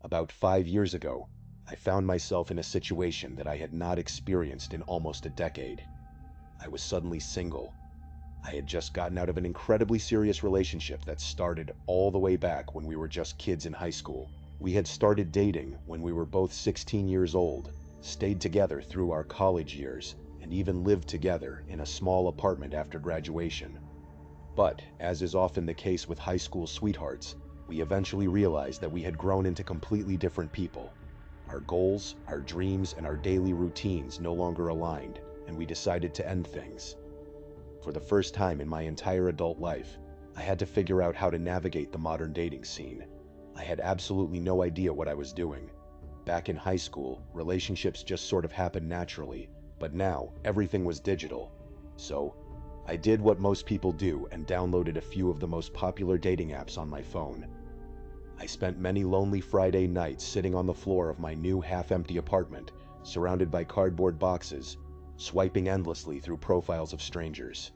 About 5 years ago, I found myself in a situation that I had not experienced in almost a decade. I was suddenly single. I had just gotten out of an incredibly serious relationship that started all the way back when we were just kids in high school. We had started dating when we were both 16 years old, stayed together through our college years, and even lived together in a small apartment after graduation. But, as is often the case with high school sweethearts, we eventually realized that we had grown into completely different people. Our goals, our dreams, and our daily routines no longer aligned, and we decided to end things. For the first time in my entire adult life, I had to figure out how to navigate the modern dating scene. I had absolutely no idea what I was doing. Back in high school, relationships just sort of happened naturally, but now everything was digital. So, I did what most people do and downloaded a few of the most popular dating apps on my phone. I spent many lonely Friday nights sitting on the floor of my new half-empty apartment, surrounded by cardboard boxes, swiping endlessly through profiles of strangers.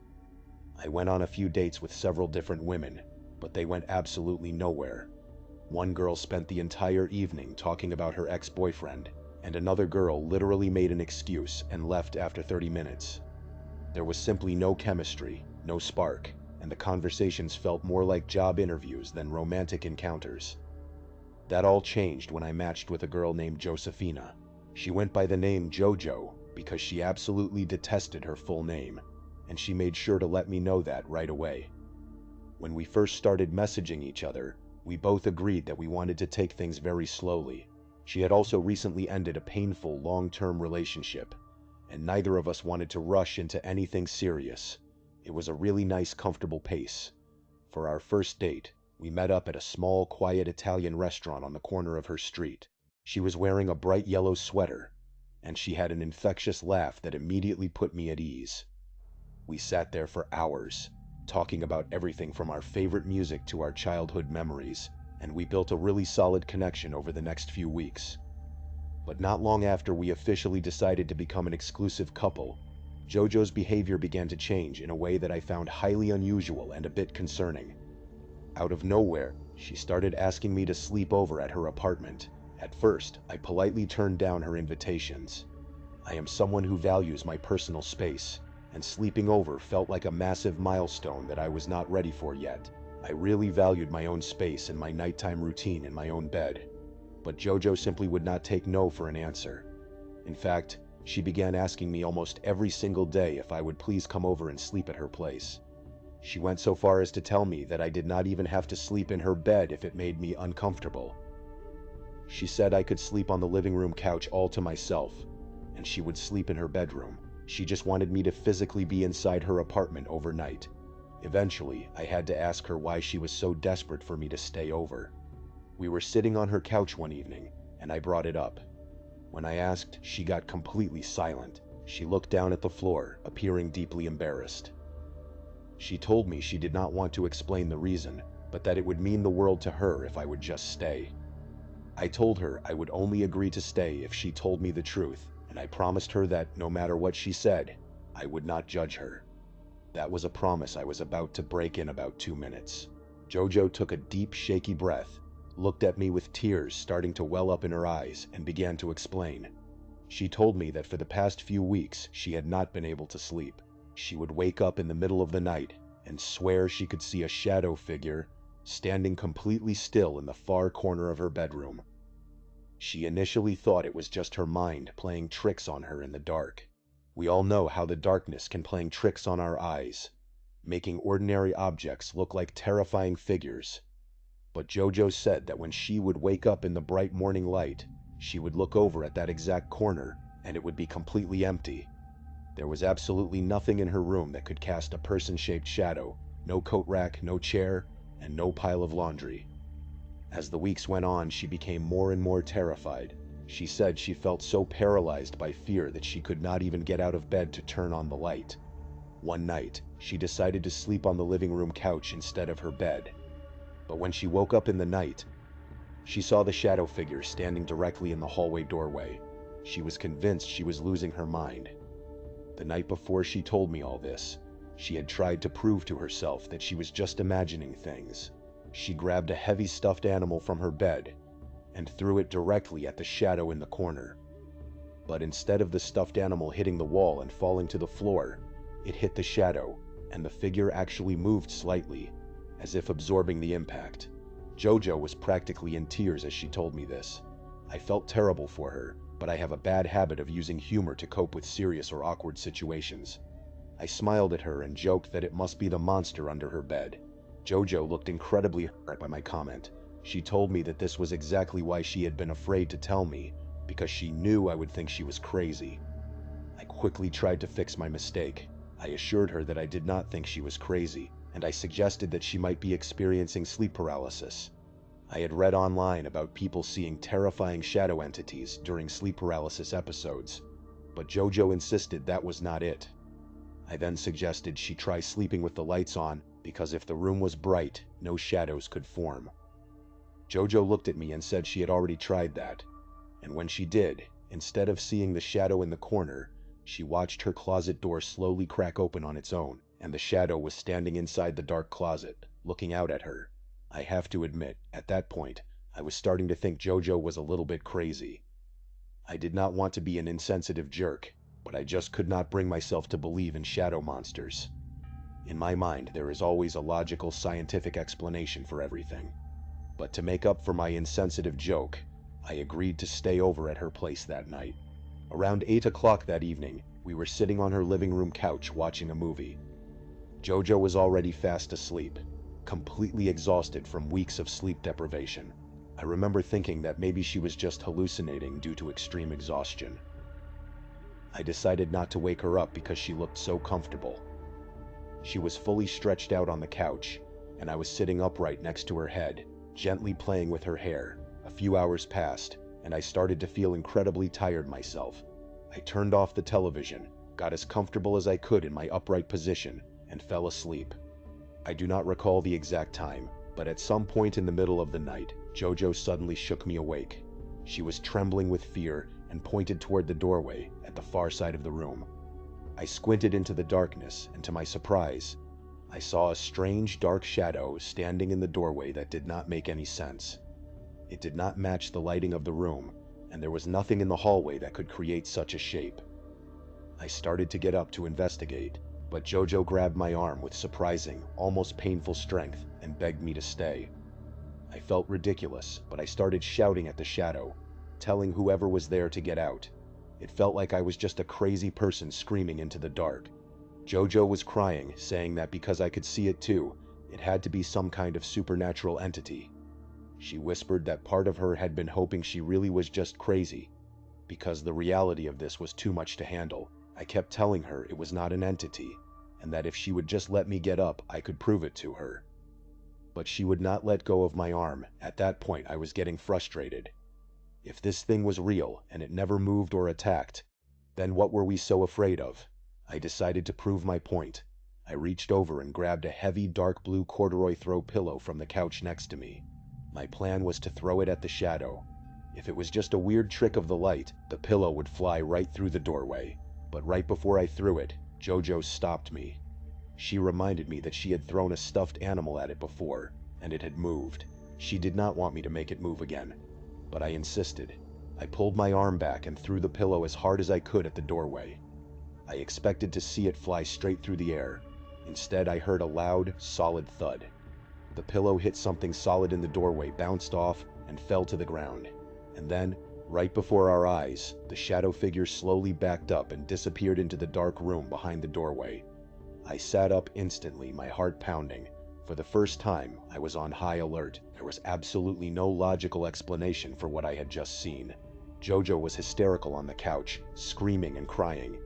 I went on a few dates with several different women, but they went absolutely nowhere. One girl spent the entire evening talking about her ex-boyfriend, and another girl literally made an excuse and left after 30 minutes. There was simply no chemistry, no spark, and the conversations felt more like job interviews than romantic encounters. That all changed when I matched with a girl named Josephina. She went by the name JoJo because she absolutely detested her full name, and she made sure to let me know that right away. When we first started messaging each other, we both agreed that we wanted to take things very slowly. She had also recently ended a painful long-term relationship, and neither of us wanted to rush into anything serious. It was a really nice, comfortable pace. For our first date, we met up at a small, quiet Italian restaurant on the corner of her street. She was wearing a bright yellow sweater, and she had an infectious laugh that immediately put me at ease. We sat there for hours, talking about everything from our favorite music to our childhood memories, and we built a really solid connection over the next few weeks. But not long after we officially decided to become an exclusive couple, JoJo's behavior began to change in a way that I found highly unusual and a bit concerning. Out of nowhere, she started asking me to sleep over at her apartment. At first, I politely turned down her invitations. I am someone who values my personal space, and sleeping over felt like a massive milestone that I was not ready for yet. I really valued my own space and my nighttime routine in my own bed. But JoJo simply would not take no for an answer. In fact, she began asking me almost every single day if I would please come over and sleep at her place. She went so far as to tell me that I did not even have to sleep in her bed if it made me uncomfortable. She said I could sleep on the living room couch all to myself, and she would sleep in her bedroom. She just wanted me to physically be inside her apartment overnight. Eventually, I had to ask her why she was so desperate for me to stay over. We were sitting on her couch one evening, and I brought it up. When I asked, she got completely silent. She looked down at the floor, appearing deeply embarrassed. She told me she did not want to explain the reason, but that it would mean the world to her if I would just stay. I told her I would only agree to stay if she told me the truth, and I promised her that no matter what she said, I would not judge her. That was a promise I was about to break in about 2 minutes. JoJo took a deep, shaky breath, looked at me with tears starting to well up in her eyes, and began to explain. She told me that for the past few weeks she had not been able to sleep. She would wake up in the middle of the night and swear she could see a shadow figure standing completely still in the far corner of her bedroom. She initially thought it was just her mind playing tricks on her in the dark. We all know how the darkness can play tricks on our eyes, making ordinary objects look like terrifying figures. But JoJo said that when she would wake up in the bright morning light, she would look over at that exact corner and it would be completely empty. There was absolutely nothing in her room that could cast a person-shaped shadow, no coat rack, no chair, and no pile of laundry. As the weeks went on, she became more and more terrified. She said she felt so paralyzed by fear that she could not even get out of bed to turn on the light. One night, she decided to sleep on the living room couch instead of her bed. But when she woke up in the night, she saw the shadow figure standing directly in the hallway doorway. She was convinced she was losing her mind. The night before she told me all this, she had tried to prove to herself that she was just imagining things. She grabbed a heavy stuffed animal from her bed, and threw it directly at the shadow in the corner. But instead of the stuffed animal hitting the wall and falling to the floor, it hit the shadow, and the figure actually moved slightly, as if absorbing the impact. JoJo was practically in tears as she told me this. I felt terrible for her, but I have a bad habit of using humor to cope with serious or awkward situations. I smiled at her and joked that it must be the monster under her bed. JoJo looked incredibly hurt by my comment. She told me that this was exactly why she had been afraid to tell me, because she knew I would think she was crazy. I quickly tried to fix my mistake. I assured her that I did not think she was crazy, and I suggested that she might be experiencing sleep paralysis. I had read online about people seeing terrifying shadow entities during sleep paralysis episodes, but JoJo insisted that was not it. I then suggested she try sleeping with the lights on, because if the room was bright, no shadows could form. JoJo looked at me and said she had already tried that, and when she did, instead of seeing the shadow in the corner, she watched her closet door slowly crack open on its own, and the shadow was standing inside the dark closet, looking out at her. I have to admit, at that point, I was starting to think JoJo was a little bit crazy. I did not want to be an insensitive jerk, but I just could not bring myself to believe in shadow monsters. In my mind, there is always a logical, scientific explanation for everything. But to make up for my insensitive joke, I agreed to stay over at her place that night. Around 8 o'clock that evening, we were sitting on her living room couch watching a movie. JoJo was already fast asleep, completely exhausted from weeks of sleep deprivation. I remember thinking that maybe she was just hallucinating due to extreme exhaustion. I decided not to wake her up because she looked so comfortable. She was fully stretched out on the couch, and I was sitting upright next to her head, gently playing with her hair. A few hours passed, and I started to feel incredibly tired myself. I turned off the television, got as comfortable as I could in my upright position, and fell asleep. I do not recall the exact time, but at some point in the middle of the night, JoJo suddenly shook me awake. She was trembling with fear and pointed toward the doorway at the far side of the room. I squinted into the darkness, and to my surprise, I saw a strange dark shadow standing in the doorway that did not make any sense. It did not match the lighting of the room, and there was nothing in the hallway that could create such a shape. I started to get up to investigate, but JoJo grabbed my arm with surprising, almost painful strength and begged me to stay. I felt ridiculous, but I started shouting at the shadow, telling whoever was there to get out. It felt like I was just a crazy person screaming into the dark. JoJo was crying, saying that because I could see it too, it had to be some kind of supernatural entity. She whispered that part of her had been hoping she really was just crazy, because the reality of this was too much to handle. I kept telling her it was not an entity, and that if she would just let me get up, I could prove it to her. But she would not let go of my arm. At that point, I was getting frustrated. If this thing was real, and it never moved or attacked, then what were we so afraid of? I decided to prove my point. I reached over and grabbed a heavy dark blue corduroy throw pillow from the couch next to me. My plan was to throw it at the shadow. If it was just a weird trick of the light, the pillow would fly right through the doorway. But right before I threw it, JoJo stopped me. She reminded me that she had thrown a stuffed animal at it before, and it had moved. She did not want me to make it move again, but I insisted. I pulled my arm back and threw the pillow as hard as I could at the doorway. I expected to see it fly straight through the air. Instead, I heard a loud, solid thud. The pillow hit something solid in the doorway, bounced off, and fell to the ground. And then, right before our eyes, the shadow figure slowly backed up and disappeared into the dark room behind the doorway. I sat up instantly, my heart pounding. For the first time, I was on high alert. There was absolutely no logical explanation for what I had just seen. JoJo was hysterical on the couch, screaming and crying.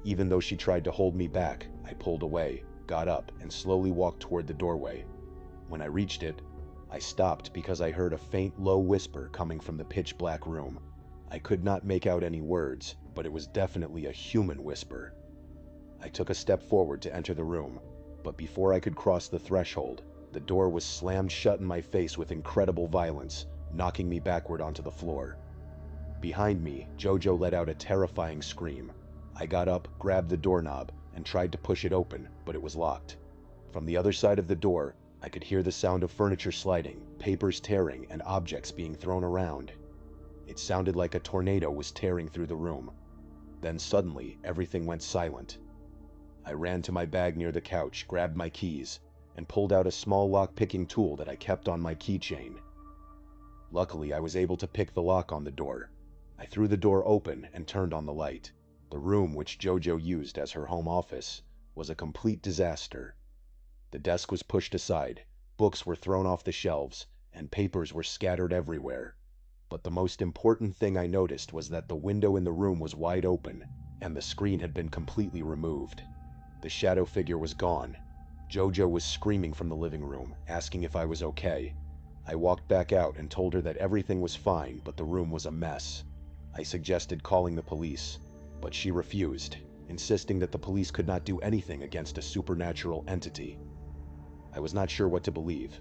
Even though she tried to hold me back, I pulled away, got up, and slowly walked toward the doorway. When I reached it, I stopped because I heard a faint, low whisper coming from the pitch-black room. I could not make out any words, but it was definitely a human whisper. I took a step forward to enter the room, but before I could cross the threshold, the door was slammed shut in my face with incredible violence, knocking me backward onto the floor. Behind me, JoJo let out a terrifying scream. I got up, grabbed the doorknob, and tried to push it open, but it was locked. From the other side of the door, I could hear the sound of furniture sliding, papers tearing, and objects being thrown around. It sounded like a tornado was tearing through the room. Then suddenly, everything went silent. I ran to my bag near the couch, grabbed my keys, and pulled out a small lock-picking tool that I kept on my keychain. Luckily, I was able to pick the lock on the door. I threw the door open and turned on the light. The room, which JoJo used as her home office, was a complete disaster. The desk was pushed aside, books were thrown off the shelves, and papers were scattered everywhere. But the most important thing I noticed was that the window in the room was wide open, and the screen had been completely removed. The shadow figure was gone. JoJo was screaming from the living room, asking if I was okay. I walked back out and told her that everything was fine, but the room was a mess. I suggested calling the police, but she refused, insisting that the police could not do anything against a supernatural entity. I was not sure what to believe.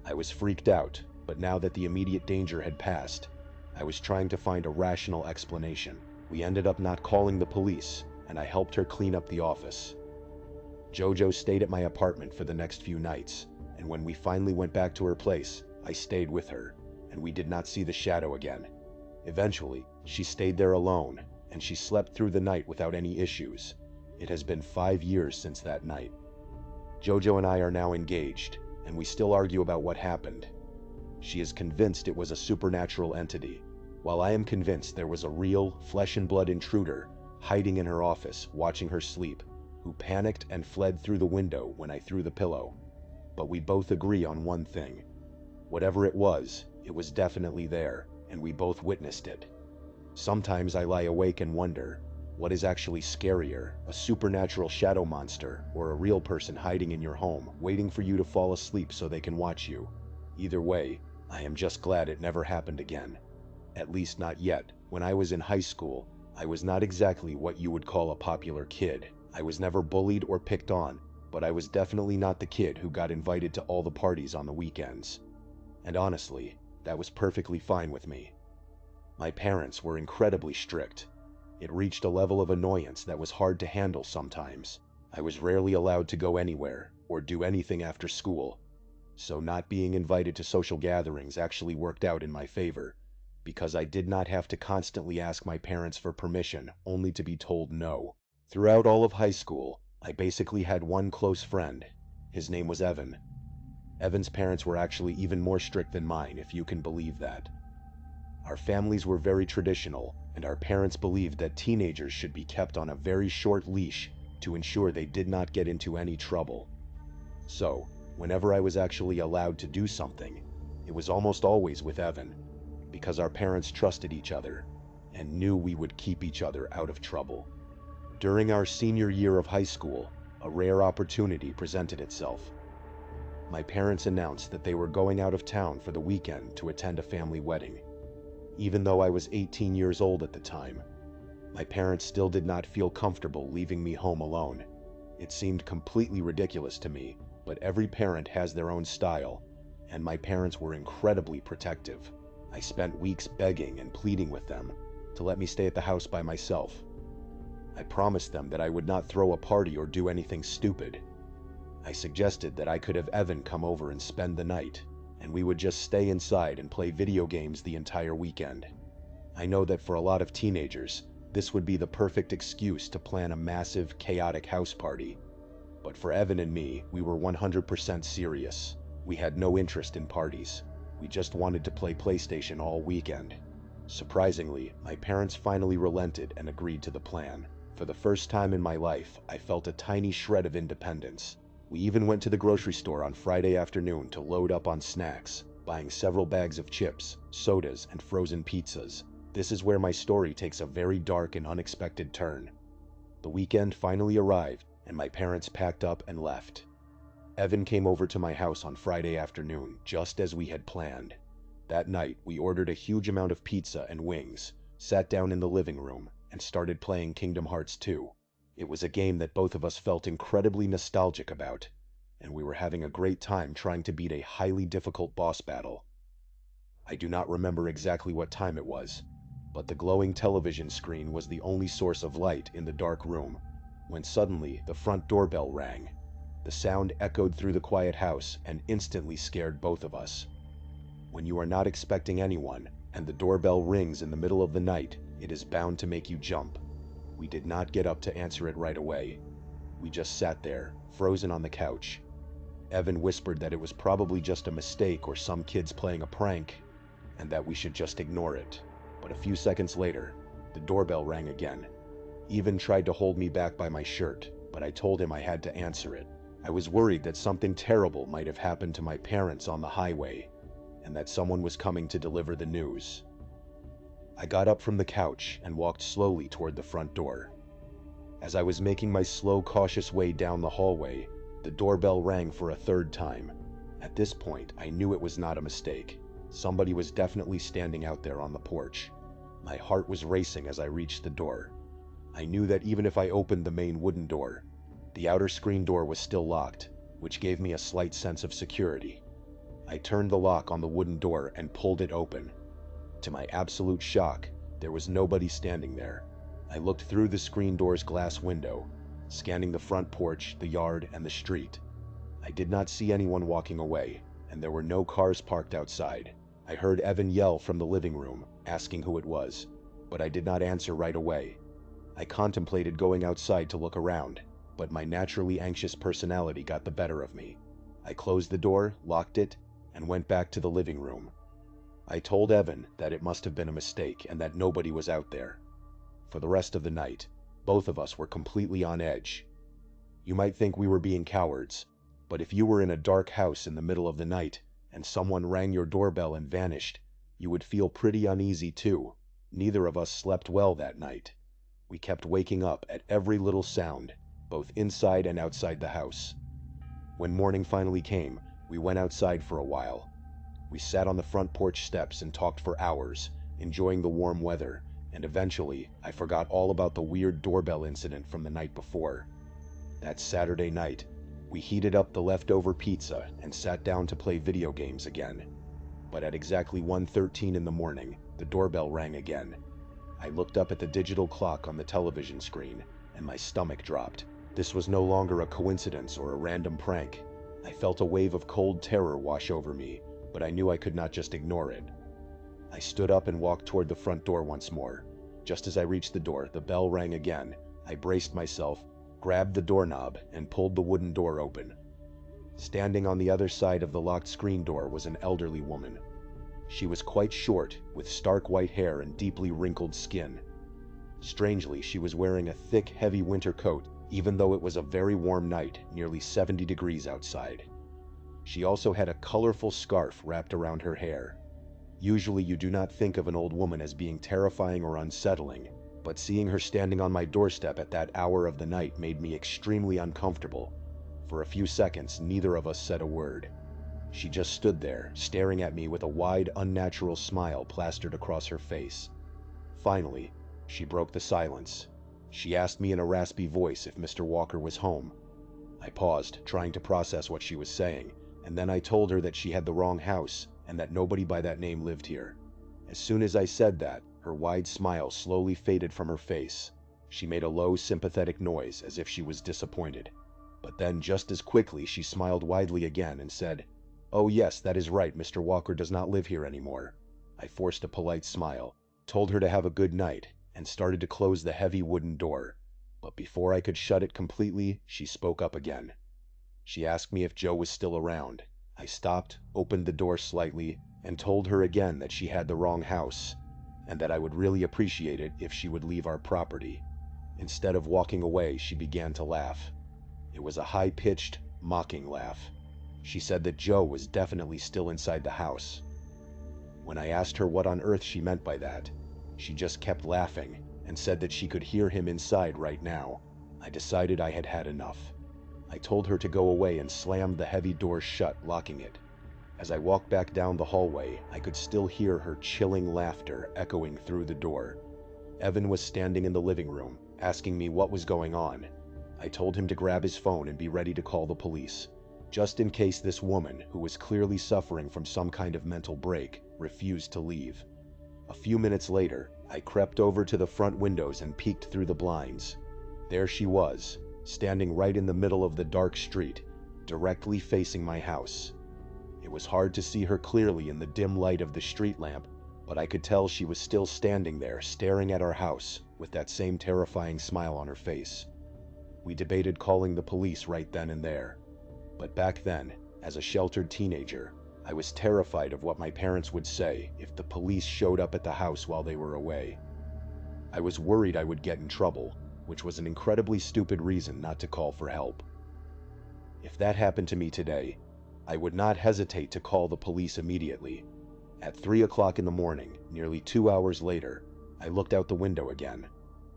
I was freaked out, but now that the immediate danger had passed, I was trying to find a rational explanation. We ended up not calling the police, and I helped her clean up the office. JoJo stayed at my apartment for the next few nights, and when we finally went back to her place, I stayed with her, and we did not see the shadow again. Eventually, she stayed there alone, and she slept through the night without any issues. It has been 5 years since that night. JoJo and I are now engaged, and we still argue about what happened. She is convinced it was a supernatural entity, while I am convinced there was a real, flesh-and-blood intruder hiding in her office, watching her sleep, who panicked and fled through the window when I threw the pillow. But we both agree on one thing. Whatever it was definitely there, and we both witnessed it. Sometimes I lie awake and wonder, what is actually scarier, a supernatural shadow monster or a real person hiding in your home, waiting for you to fall asleep so they can watch you? Either way, I am just glad it never happened again. At least not yet. When I was in high school, I was not exactly what you would call a popular kid. I was never bullied or picked on, but I was definitely not the kid who got invited to all the parties on the weekends. And honestly, that was perfectly fine with me. My parents were incredibly strict. It reached a level of annoyance that was hard to handle sometimes. I was rarely allowed to go anywhere or do anything after school, so not being invited to social gatherings actually worked out in my favor, because I did not have to constantly ask my parents for permission only to be told no. Throughout all of high school, I basically had one close friend. His name was Evan. Evan's parents were actually even more strict than mine, if you can believe that. Our families were very traditional, and our parents believed that teenagers should be kept on a very short leash to ensure they did not get into any trouble. So, whenever I was actually allowed to do something, it was almost always with Evan, because our parents trusted each other and knew we would keep each other out of trouble. During our senior year of high school, a rare opportunity presented itself. My parents announced that they were going out of town for the weekend to attend a family wedding. Even though I was 18 years old at the time, my parents still did not feel comfortable leaving me home alone. It seemed completely ridiculous to me, but every parent has their own style, and my parents were incredibly protective. I spent weeks begging and pleading with them to let me stay at the house by myself. I promised them that I would not throw a party or do anything stupid. I suggested that I could have Evan come over and spend the night, and we would just stay inside and play video games the entire weekend. I know that for a lot of teenagers, this would be the perfect excuse to plan a massive, chaotic house party. But for Evan and me, we were 100% serious. We had no interest in parties. We just wanted to play PlayStation all weekend. Surprisingly, my parents finally relented and agreed to the plan. For the first time in my life, I felt a tiny shred of independence. We even went to the grocery store on Friday afternoon to load up on snacks, buying several bags of chips, sodas, and frozen pizzas. This is where my story takes a very dark and unexpected turn. The weekend finally arrived, and my parents packed up and left. Evan came over to my house on Friday afternoon, just as we had planned. That night, we ordered a huge amount of pizza and wings, sat down in the living room, and started playing Kingdom Hearts 2. It was a game that both of us felt incredibly nostalgic about, and we were having a great time trying to beat a highly difficult boss battle. I do not remember exactly what time it was, but the glowing television screen was the only source of light in the dark room, when suddenly the front doorbell rang. The sound echoed through the quiet house and instantly scared both of us. When you are not expecting anyone, and the doorbell rings in the middle of the night, it is bound to make you jump. We did not get up to answer it right away. We just sat there, frozen on the couch. Evan whispered that it was probably just a mistake or some kids playing a prank, and that we should just ignore it. But a few seconds later, the doorbell rang again. Evan tried to hold me back by my shirt, but I told him I had to answer it. I was worried that something terrible might have happened to my parents on the highway, and that someone was coming to deliver the news. I got up from the couch and walked slowly toward the front door. As I was making my slow, cautious way down the hallway, the doorbell rang for a third time. At this point, I knew it was not a mistake. Somebody was definitely standing out there on the porch. My heart was racing as I reached the door. I knew that even if I opened the main wooden door, the outer screen door was still locked, which gave me a slight sense of security. I turned the lock on the wooden door and pulled it open. To my absolute shock, there was nobody standing there. I looked through the screen door's glass window, scanning the front porch, the yard, and the street. I did not see anyone walking away, and there were no cars parked outside. I heard Evan yell from the living room, asking who it was, but I did not answer right away. I contemplated going outside to look around, but my naturally anxious personality got the better of me. I closed the door, locked it, and went back to the living room. I told Evan that it must have been a mistake and that nobody was out there. For the rest of the night, both of us were completely on edge. You might think we were being cowards, but if you were in a dark house in the middle of the night and someone rang your doorbell and vanished, you would feel pretty uneasy too. Neither of us slept well that night. We kept waking up at every little sound, both inside and outside the house. When morning finally came, we went outside for a while. We sat on the front porch steps and talked for hours, enjoying the warm weather, and eventually I forgot all about the weird doorbell incident from the night before. That Saturday night, we heated up the leftover pizza and sat down to play video games again. But at exactly 1:13 in the morning, the doorbell rang again. I looked up at the digital clock on the television screen, and my stomach dropped. This was no longer a coincidence or a random prank. I felt a wave of cold terror wash over me, but I knew I could not just ignore it. I stood up and walked toward the front door once more. Just as I reached the door, the bell rang again. I braced myself, grabbed the doorknob, and pulled the wooden door open. Standing on the other side of the locked screen door was an elderly woman. She was quite short, with stark white hair and deeply wrinkled skin. Strangely, she was wearing a thick, heavy winter coat, even though it was a very warm night, nearly 70 degrees outside. She also had a colorful scarf wrapped around her hair. Usually you do not think of an old woman as being terrifying or unsettling, but seeing her standing on my doorstep at that hour of the night made me extremely uncomfortable. For a few seconds, neither of us said a word. She just stood there, staring at me with a wide, unnatural smile plastered across her face. Finally, she broke the silence. She asked me in a raspy voice if Mr. Walker was home. I paused, trying to process what she was saying, and then I told her that she had the wrong house and that nobody by that name lived here. As soon as I said that, her wide smile slowly faded from her face. She made a low, sympathetic noise as if she was disappointed. But then, just as quickly, she smiled widely again and said, "Oh yes, that is right, Mr. Walker does not live here anymore." I forced a polite smile, told her to have a good night, and started to close the heavy wooden door. But before I could shut it completely, she spoke up again. She asked me if Joe was still around. I stopped, opened the door slightly, and told her again that she had the wrong house, and that I would really appreciate it if she would leave our property. Instead of walking away, she began to laugh. It was a high-pitched, mocking laugh. She said that Joe was definitely still inside the house. When I asked her what on earth she meant by that, she just kept laughing and said that she could hear him inside right now. I decided I had had enough. I told her to go away and slammed the heavy door shut, locking it. As I walked back down the hallway, I could still hear her chilling laughter echoing through the door. Evan was standing in the living room, asking me what was going on. I told him to grab his phone and be ready to call the police, just in case this woman, who was clearly suffering from some kind of mental break, refused to leave. A few minutes later, I crept over to the front windows and peeked through the blinds. There she was, standing right in the middle of the dark street, directly facing my house. It was hard to see her clearly in the dim light of the street lamp, but I could tell she was still standing there staring at our house with that same terrifying smile on her face. We debated calling the police right then and there, but back then, as a sheltered teenager, I was terrified of what my parents would say if the police showed up at the house while they were away. I was worried I would get in trouble, which was an incredibly stupid reason not to call for help. If that happened to me today, I would not hesitate to call the police immediately. At 3 o'clock in the morning, nearly 2 hours later, I looked out the window again.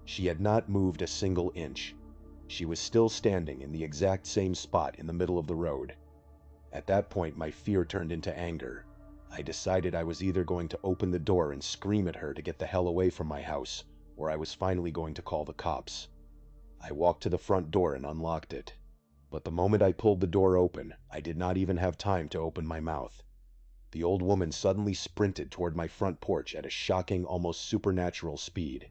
She had not moved a single inch. She was still standing in the exact same spot in the middle of the road. At that point, my fear turned into anger. I decided I was either going to open the door and scream at her to get the hell away from my house, or I was finally going to call the cops. I walked to the front door and unlocked it. But the moment I pulled the door open, I did not even have time to open my mouth. The old woman suddenly sprinted toward my front porch at a shocking, almost supernatural speed.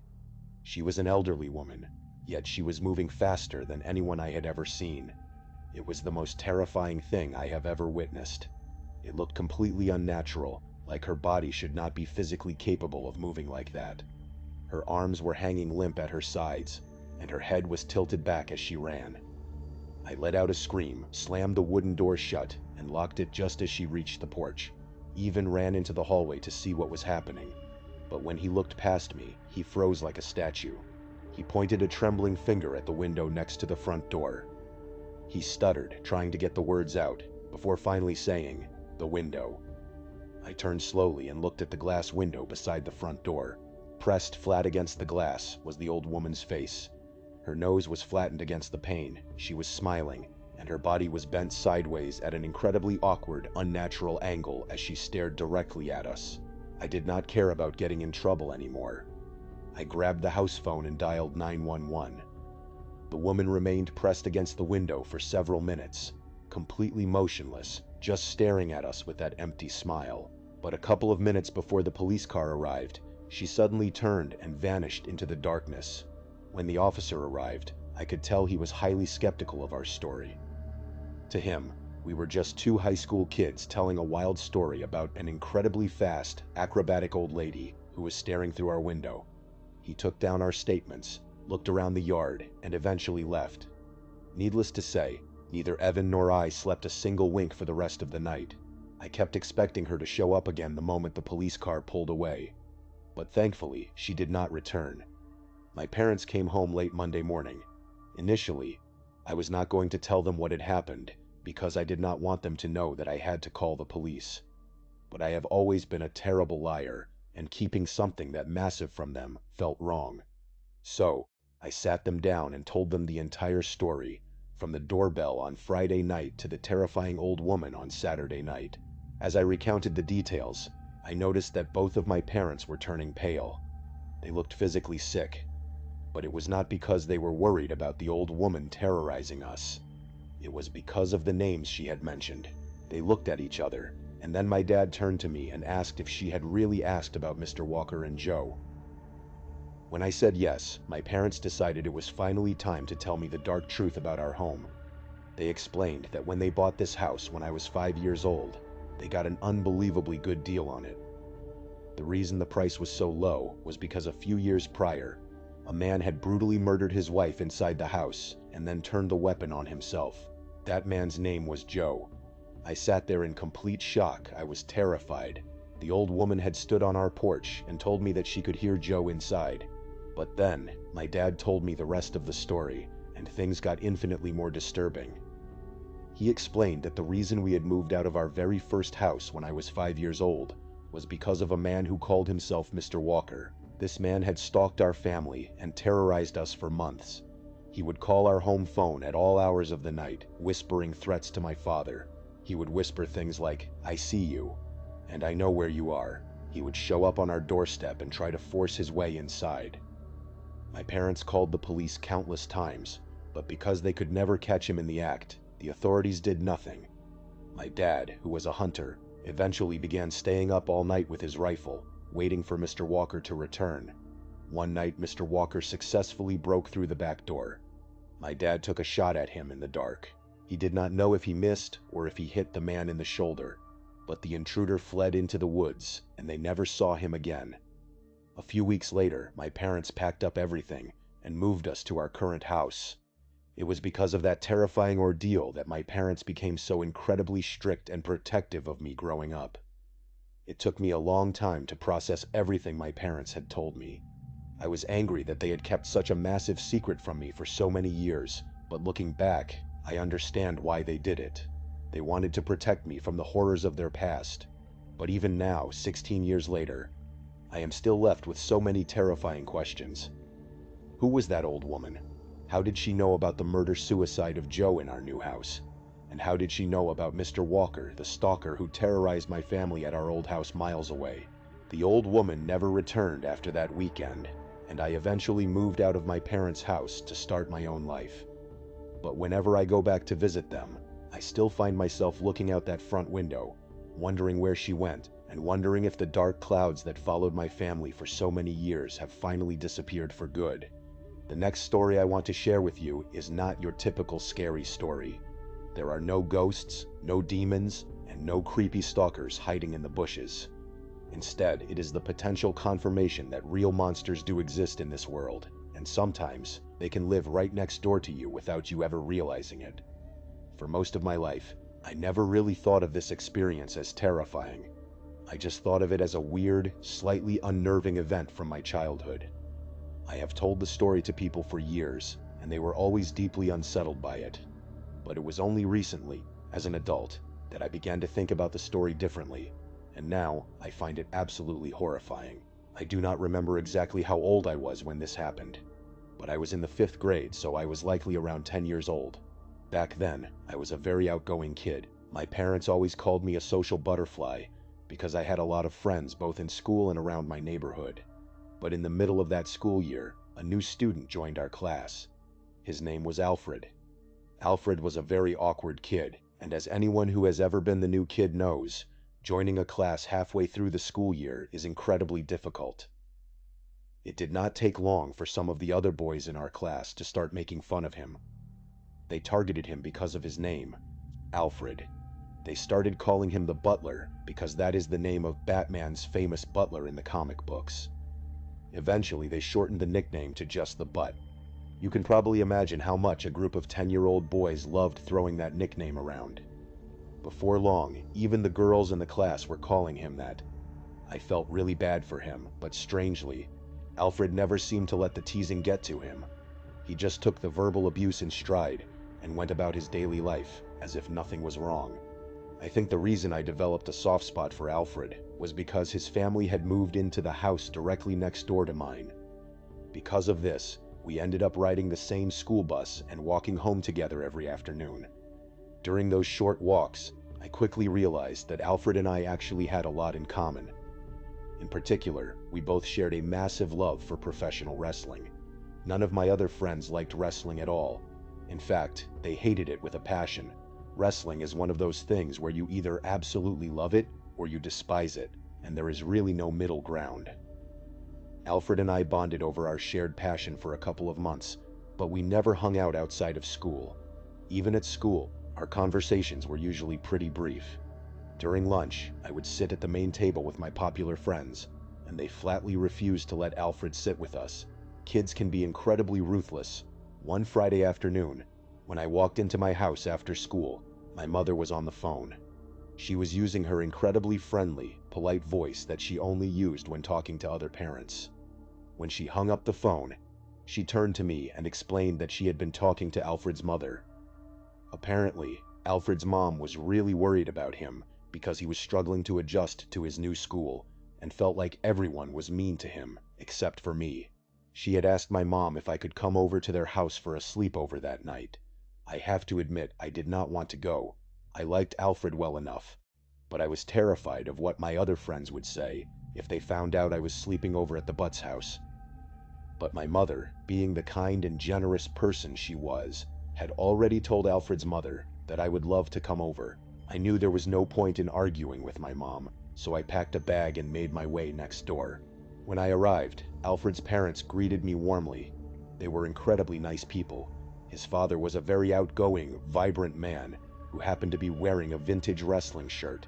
She was an elderly woman, yet she was moving faster than anyone I had ever seen. It was the most terrifying thing I have ever witnessed. It looked completely unnatural, like her body should not be physically capable of moving like that. Her arms were hanging limp at her sides, and her head was tilted back as she ran. I let out a scream, slammed the wooden door shut, and locked it just as she reached the porch. Even ran into the hallway to see what was happening. But when he looked past me, he froze like a statue. He pointed a trembling finger at the window next to the front door. He stuttered, trying to get the words out, before finally saying, "The window." I turned slowly and looked at the glass window beside the front door. Pressed flat against the glass was the old woman's face. Her nose was flattened against the pane, she was smiling, and her body was bent sideways at an incredibly awkward, unnatural angle as she stared directly at us. I did not care about getting in trouble anymore. I grabbed the house phone and dialed 911. The woman remained pressed against the window for several minutes, completely motionless, just staring at us with that empty smile. But a couple of minutes before the police car arrived, she suddenly turned and vanished into the darkness. When the officer arrived, I could tell he was highly skeptical of our story. To him, we were just two high school kids telling a wild story about an incredibly fast, acrobatic old lady who was staring through our window. He took down our statements, looked around the yard, and eventually left. Needless to say, neither Evan nor I slept a single wink for the rest of the night. I kept expecting her to show up again the moment the police car pulled away. But thankfully, she did not return. My parents came home late Monday morning. Initially, I was not going to tell them what had happened because I did not want them to know that I had to call the police. But I have always been a terrible liar, and keeping something that massive from them felt wrong. So, I sat them down and told them the entire story, from the doorbell on Friday night to the terrifying old woman on Saturday night. As I recounted the details, I noticed that both of my parents were turning pale. They looked physically sick. But it was not because they were worried about the old woman terrorizing us. It was because of the names she had mentioned. They looked at each other, and then my dad turned to me and asked if she had really asked about Mr. Walker and Joe. When I said yes, my parents decided it was finally time to tell me the dark truth about our home. They explained that when they bought this house when I was 5 years old, they got an unbelievably good deal on it. The reason the price was so low was because a few years prior, a man had brutally murdered his wife inside the house and then turned the weapon on himself. That man's name was Joe. I sat there in complete shock. I was terrified. The old woman had stood on our porch and told me that she could hear Joe inside. But then, my dad told me the rest of the story, and things got infinitely more disturbing. He explained that the reason we had moved out of our very first house when I was 5 years old was because of a man who called himself Mr. Walker. This man had stalked our family and terrorized us for months. He would call our home phone at all hours of the night, whispering threats to my father. He would whisper things like, "I see you," and "I know where you are." He would show up on our doorstep and try to force his way inside. My parents called the police countless times, but because they could never catch him in the act, the authorities did nothing. My dad, who was a hunter, eventually began staying up all night with his rifle, waiting for Mr. Walker to return. One night, Mr. Walker successfully broke through the back door. My dad took a shot at him in the dark. He did not know if he missed or if he hit the man in the shoulder, but the intruder fled into the woods and they never saw him again. A few weeks later, my parents packed up everything and moved us to our current house. It was because of that terrifying ordeal that my parents became so incredibly strict and protective of me growing up. It took me a long time to process everything my parents had told me. I was angry that they had kept such a massive secret from me for so many years, but looking back, I understand why they did it. They wanted to protect me from the horrors of their past. But even now, 16 years later, I am still left with so many terrifying questions. Who was that old woman? How did she know about the murder-suicide of Joe in our new house? And how did she know about Mr. Walker, the stalker who terrorized my family at our old house miles away? The old woman never returned after that weekend, and I eventually moved out of my parents' house to start my own life. But whenever I go back to visit them, I still find myself looking out that front window, wondering where she went, and wondering if the dark clouds that followed my family for so many years have finally disappeared for good. The next story I want to share with you is not your typical scary story. There are no ghosts, no demons, and no creepy stalkers hiding in the bushes. Instead, it is the potential confirmation that real monsters do exist in this world, and sometimes they can live right next door to you without you ever realizing it. For most of my life, I never really thought of this experience as terrifying. I just thought of it as a weird, slightly unnerving event from my childhood. I have told the story to people for years, and they were always deeply unsettled by it. But it was only recently, as an adult, that I began to think about the story differently, and now I find it absolutely horrifying. I do not remember exactly how old I was when this happened, but I was in the 5th grade, so I was likely around 10 years old. Back then, I was a very outgoing kid. My parents always called me a social butterfly because I had a lot of friends both in school and around my neighborhood. But in the middle of that school year, a new student joined our class. His name was Alfred. Alfred was a very awkward kid, and as anyone who has ever been the new kid knows, joining a class halfway through the school year is incredibly difficult. It did not take long for some of the other boys in our class to start making fun of him. They targeted him because of his name, Alfred. They started calling him the Butler because that is the name of Batman's famous butler in the comic books. Eventually, they shortened the nickname to just the Butt. You can probably imagine how much a group of 10-year-old boys loved throwing that nickname around. Before long, even the girls in the class were calling him that. I felt really bad for him, but strangely, Alfred never seemed to let the teasing get to him. He just took the verbal abuse in stride and went about his daily life as if nothing was wrong. I think the reason I developed a soft spot for Alfred was because his family had moved into the house directly next door to mine. Because of this, we ended up riding the same school bus and walking home together every afternoon. During those short walks, I quickly realized that Alfred and I actually had a lot in common. In particular, we both shared a massive love for professional wrestling. None of my other friends liked wrestling at all. In fact, they hated it with a passion. Wrestling is one of those things where you either absolutely love it or you despise it, and there is really no middle ground. Alfred and I bonded over our shared passion for a couple of months, but we never hung out outside of school. Even at school, our conversations were usually pretty brief. During lunch, I would sit at the main table with my popular friends, and they flatly refused to let Alfred sit with us. Kids can be incredibly ruthless. One Friday afternoon, when I walked into my house after school, my mother was on the phone. She was using her incredibly friendly, polite voice that she only used when talking to other parents. When she hung up the phone, she turned to me and explained that she had been talking to Alfred's mother. Apparently, Alfred's mom was really worried about him because he was struggling to adjust to his new school and felt like everyone was mean to him, except for me. She had asked my mom if I could come over to their house for a sleepover that night. I have to admit I did not want to go. I liked Alfred well enough, but I was terrified of what my other friends would say if they found out I was sleeping over at the Butts house. But my mother, being the kind and generous person she was, had already told Alfred's mother that I would love to come over. I knew there was no point in arguing with my mom, so I packed a bag and made my way next door. When I arrived, Alfred's parents greeted me warmly. They were incredibly nice people. His father was a very outgoing, vibrant man who happened to be wearing a vintage wrestling shirt.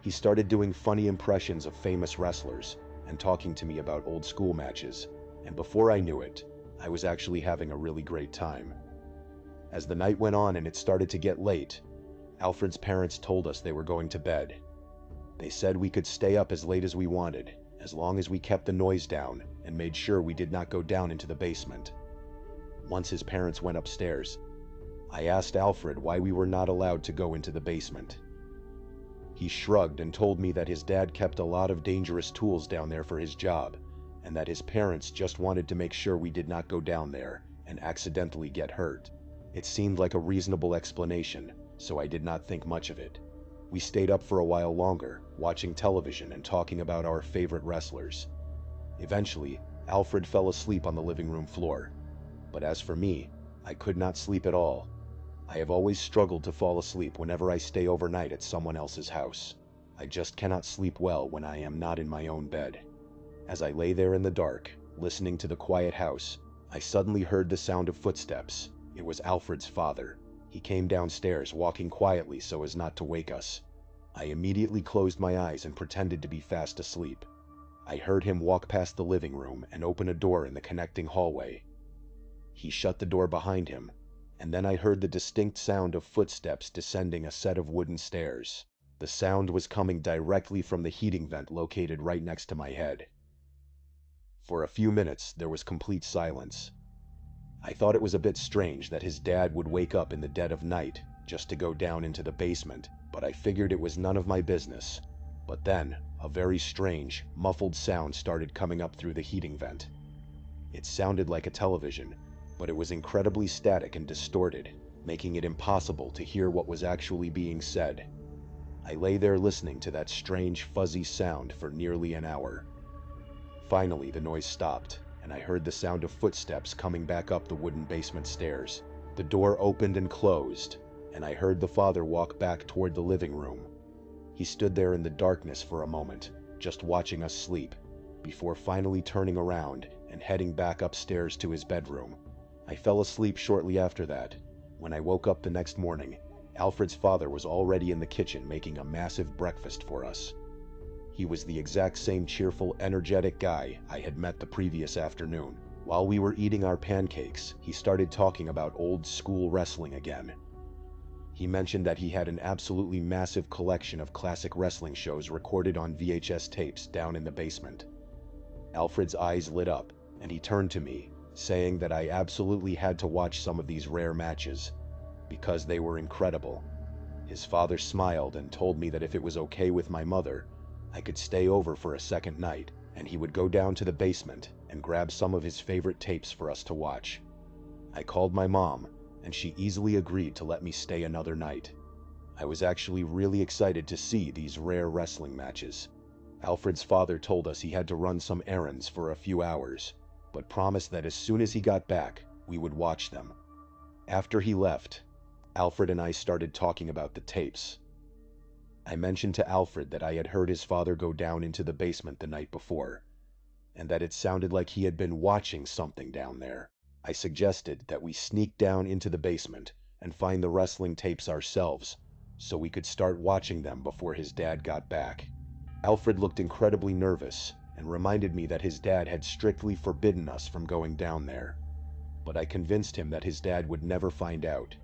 He started doing funny impressions of famous wrestlers and talking to me about old school matches, and before I knew it, I was actually having a really great time. As the night went on and it started to get late, Alfred's parents told us they were going to bed. They said we could stay up as late as we wanted, as long as we kept the noise down and made sure we did not go down into the basement. Once his parents went upstairs, I asked Alfred why we were not allowed to go into the basement. He shrugged and told me that his dad kept a lot of dangerous tools down there for his job, and that his parents just wanted to make sure we did not go down there and accidentally get hurt. It seemed like a reasonable explanation, so I did not think much of it. We stayed up for a while longer, watching television and talking about our favorite wrestlers. Eventually, Alfred fell asleep on the living room floor. But as for me, I could not sleep at all. I have always struggled to fall asleep whenever I stay overnight at someone else's house. I just cannot sleep well when I am not in my own bed. As I lay there in the dark, listening to the quiet house, I suddenly heard the sound of footsteps. It was Alfred's father. He came downstairs, walking quietly so as not to wake us. I immediately closed my eyes and pretended to be fast asleep. I heard him walk past the living room and open a door in the connecting hallway. He shut the door behind him, and then I heard the distinct sound of footsteps descending a set of wooden stairs. The sound was coming directly from the heating vent located right next to my head. For a few minutes, there was complete silence. I thought it was a bit strange that his dad would wake up in the dead of night just to go down into the basement, but I figured it was none of my business. But then, a very strange, muffled sound started coming up through the heating vent. It sounded like a television, but it was incredibly static and distorted, making it impossible to hear what was actually being said. I lay there listening to that strange, fuzzy sound for nearly an hour. Finally, the noise stopped, and I heard the sound of footsteps coming back up the wooden basement stairs. The door opened and closed, and I heard the father walk back toward the living room. He stood there in the darkness for a moment, just watching us sleep, before finally turning around and heading back upstairs to his bedroom. I fell asleep shortly after that. When I woke up the next morning, Alfred's father was already in the kitchen making a massive breakfast for us. He was the exact same cheerful, energetic guy I had met the previous afternoon. While we were eating our pancakes, he started talking about old school wrestling again. He mentioned that he had an absolutely massive collection of classic wrestling shows recorded on VHS tapes down in the basement. Alfred's eyes lit up, and he turned to me, saying that I absolutely had to watch some of these rare matches, because they were incredible. His father smiled and told me that if it was okay with my mother, I could stay over for a second night, and he would go down to the basement and grab some of his favorite tapes for us to watch. I called my mom, and she easily agreed to let me stay another night. I was actually really excited to see these rare wrestling matches. Alfred's father told us he had to run some errands for a few hours, but promised that as soon as he got back, we would watch them. After he left, Alfred and I started talking about the tapes. I mentioned to Alfred that I had heard his father go down into the basement the night before, and that it sounded like he had been watching something down there. I suggested that we sneak down into the basement and find the wrestling tapes ourselves, so we could start watching them before his dad got back. Alfred looked incredibly nervous and reminded me that his dad had strictly forbidden us from going down there. But I convinced him that his dad would never find out.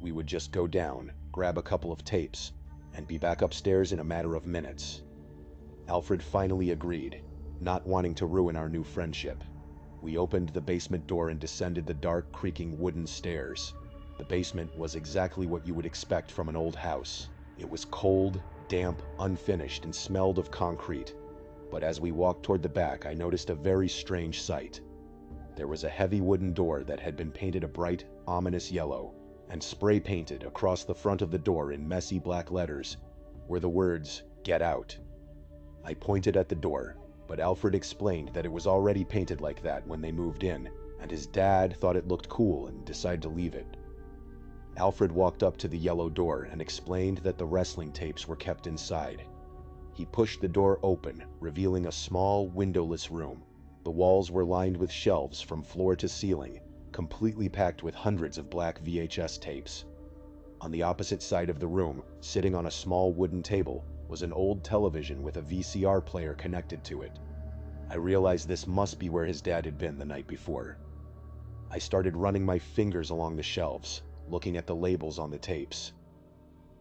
We would just go down, grab a couple of tapes, and be back upstairs in a matter of minutes. Alfred finally agreed, not wanting to ruin our new friendship. We opened the basement door and descended the dark, creaking wooden stairs. The basement was exactly what you would expect from an old house. It was cold, damp, unfinished, and smelled of concrete. But as we walked toward the back, I noticed a very strange sight. There was a heavy wooden door that had been painted a bright, ominous yellow, and spray painted across the front of the door in messy black letters were the words, "Get out." I pointed at the door, but Alfred explained that it was already painted like that when they moved in, and his dad thought it looked cool and decided to leave it. Alfred walked up to the yellow door and explained that the wrestling tapes were kept inside. He pushed the door open, revealing a small, windowless room. The walls were lined with shelves from floor to ceiling, completely packed with hundreds of black VHS tapes. On the opposite side of the room, sitting on a small wooden table, was an old television with a VCR player connected to it. I realized this must be where his dad had been the night before. I started running my fingers along the shelves, looking at the labels on the tapes.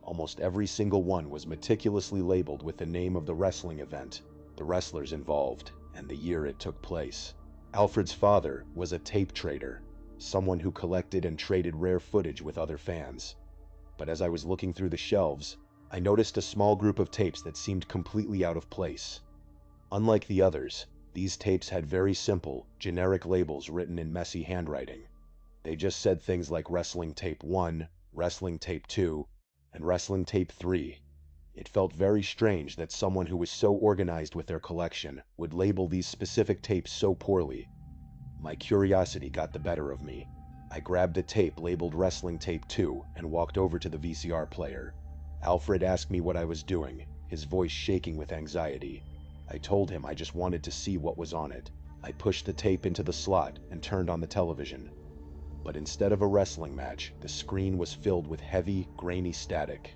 Almost every single one was meticulously labeled with the name of the wrestling event, the wrestlers involved, and the year it took place. Alfred's father was a tape trader, someone who collected and traded rare footage with other fans. But as I was looking through the shelves, I noticed a small group of tapes that seemed completely out of place. Unlike the others, these tapes had very simple, generic labels written in messy handwriting. They just said things like Wrestling Tape 1, Wrestling Tape 2, and Wrestling Tape 3. It felt very strange that someone who was so organized with their collection would label these specific tapes so poorly. My curiosity got the better of me. I grabbed a tape labeled Wrestling Tape 2 and walked over to the VCR player. Alfred asked me what I was doing, his voice shaking with anxiety. I told him I just wanted to see what was on it. I pushed the tape into the slot and turned on the television. But instead of a wrestling match, the screen was filled with heavy, grainy static.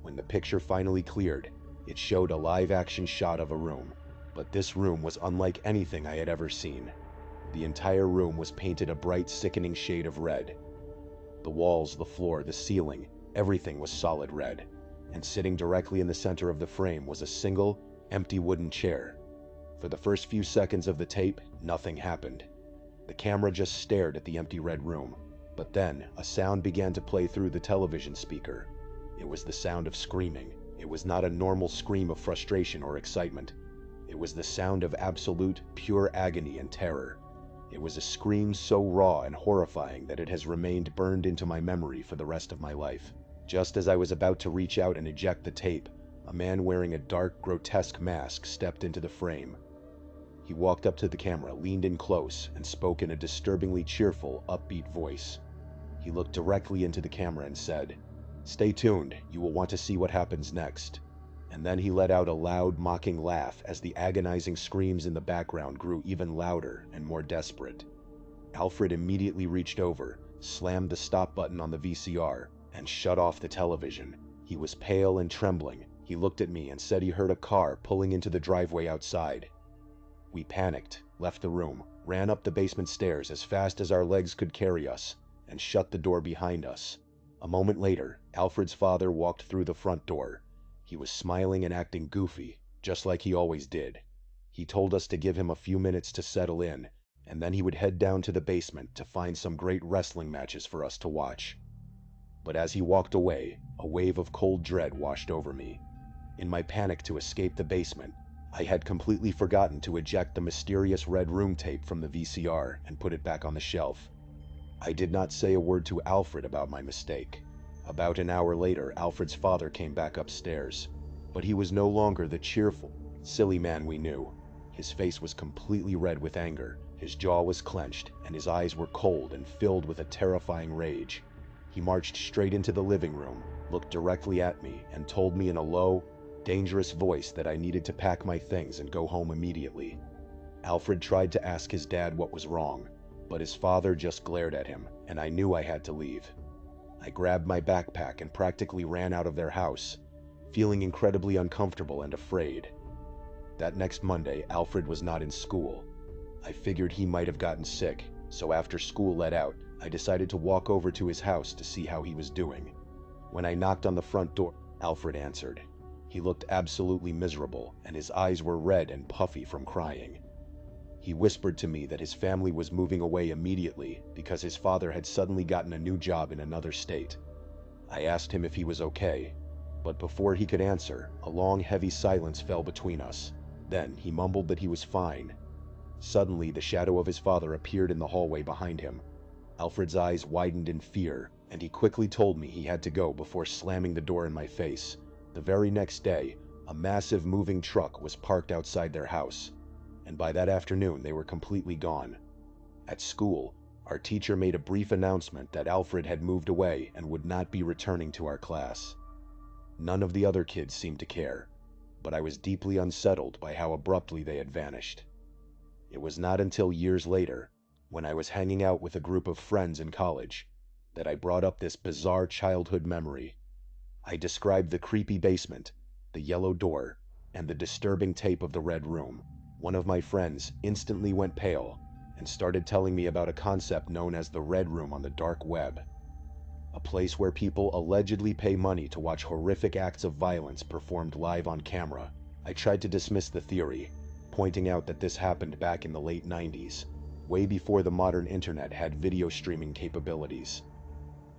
When the picture finally cleared, it showed a live-action shot of a room. But this room was unlike anything I had ever seen. The entire room was painted a bright, sickening shade of red. The walls, the floor, the ceiling, everything was solid red. And sitting directly in the center of the frame was a single, empty wooden chair. For the first few seconds of the tape, nothing happened. The camera just stared at the empty red room, but then a sound began to play through the television speaker. It was the sound of screaming. It was not a normal scream of frustration or excitement. It was the sound of absolute, pure agony and terror. It was a scream so raw and horrifying that it has remained burned into my memory for the rest of my life. Just as I was about to reach out and eject the tape, a man wearing a dark, grotesque mask stepped into the frame. He walked up to the camera, leaned in close, and spoke in a disturbingly cheerful, upbeat voice. He looked directly into the camera and said, "Stay tuned, you will want to see what happens next." And then he let out a loud, mocking laugh as the agonizing screams in the background grew even louder and more desperate. Alfred immediately reached over, slammed the stop button on the VCR, and shut off the television. He was pale and trembling. He looked at me and said he heard a car pulling into the driveway outside. We panicked, left the room, ran up the basement stairs as fast as our legs could carry us, and shut the door behind us. A moment later, Alfred's father walked through the front door. He was smiling and acting goofy, just like he always did. He told us to give him a few minutes to settle in, and then he would head down to the basement to find some great wrestling matches for us to watch. But as he walked away, a wave of cold dread washed over me. In my panic to escape the basement, I had completely forgotten to eject the mysterious red room tape from the VCR and put it back on the shelf. I did not say a word to Alfred about my mistake. About an hour later, Alfred's father came back upstairs, but he was no longer the cheerful, silly man we knew. His face was completely red with anger, his jaw was clenched, and his eyes were cold and filled with a terrifying rage. He marched straight into the living room, looked directly at me, and told me in a low, dangerous voice that I needed to pack my things and go home immediately. Alfred tried to ask his dad what was wrong, but his father just glared at him, and I knew I had to leave. I grabbed my backpack and practically ran out of their house, feeling incredibly uncomfortable and afraid. That next Monday, Alfred was not in school. I figured he might have gotten sick, so after school let out, I decided to walk over to his house to see how he was doing. When I knocked on the front door, Alfred answered. He looked absolutely miserable, and his eyes were red and puffy from crying. He whispered to me that his family was moving away immediately because his father had suddenly gotten a new job in another state. I asked him if he was okay, but before he could answer, a long, heavy silence fell between us. Then he mumbled that he was fine. Suddenly, the shadow of his father appeared in the hallway behind him. Alfred's eyes widened in fear, and he quickly told me he had to go before slamming the door in my face. The very next day, a massive moving truck was parked outside their house, and by that afternoon they were completely gone. At school, our teacher made a brief announcement that Alfred had moved away and would not be returning to our class. None of the other kids seemed to care, but I was deeply unsettled by how abruptly they had vanished. It was not until years later, when I was hanging out with a group of friends in college, that I brought up this bizarre childhood memory. I described the creepy basement, the yellow door, and the disturbing tape of the red room. One of my friends instantly went pale and started telling me about a concept known as the red room on the dark web, a place where people allegedly pay money to watch horrific acts of violence performed live on camera. I tried to dismiss the theory, pointing out that this happened back in the late 90s, way before the modern internet had video streaming capabilities.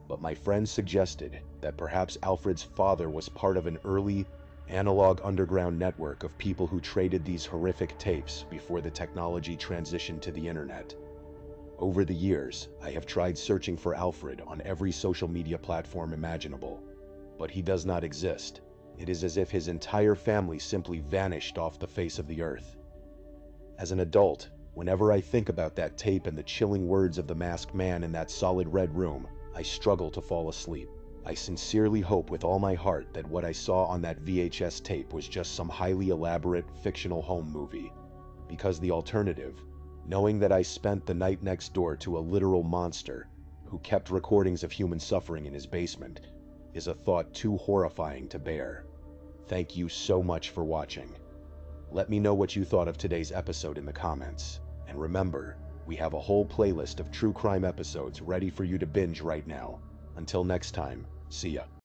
But my friends suggested that perhaps Alfred's father was part of an early, analog underground network of people who traded these horrific tapes before the technology transitioned to the internet. Over the years, I have tried searching for Alfred on every social media platform imaginable, but he does not exist. It is as if his entire family simply vanished off the face of the earth. As an adult, whenever I think about that tape and the chilling words of the masked man in that solid red room, I struggle to fall asleep. I sincerely hope with all my heart that what I saw on that VHS tape was just some highly elaborate fictional home movie, because the alternative, knowing that I spent the night next door to a literal monster who kept recordings of human suffering in his basement, is a thought too horrifying to bear. Thank you so much for watching. Let me know what you thought of today's episode in the comments. And remember, we have a whole playlist of true crime episodes ready for you to binge right now. Until next time, see ya.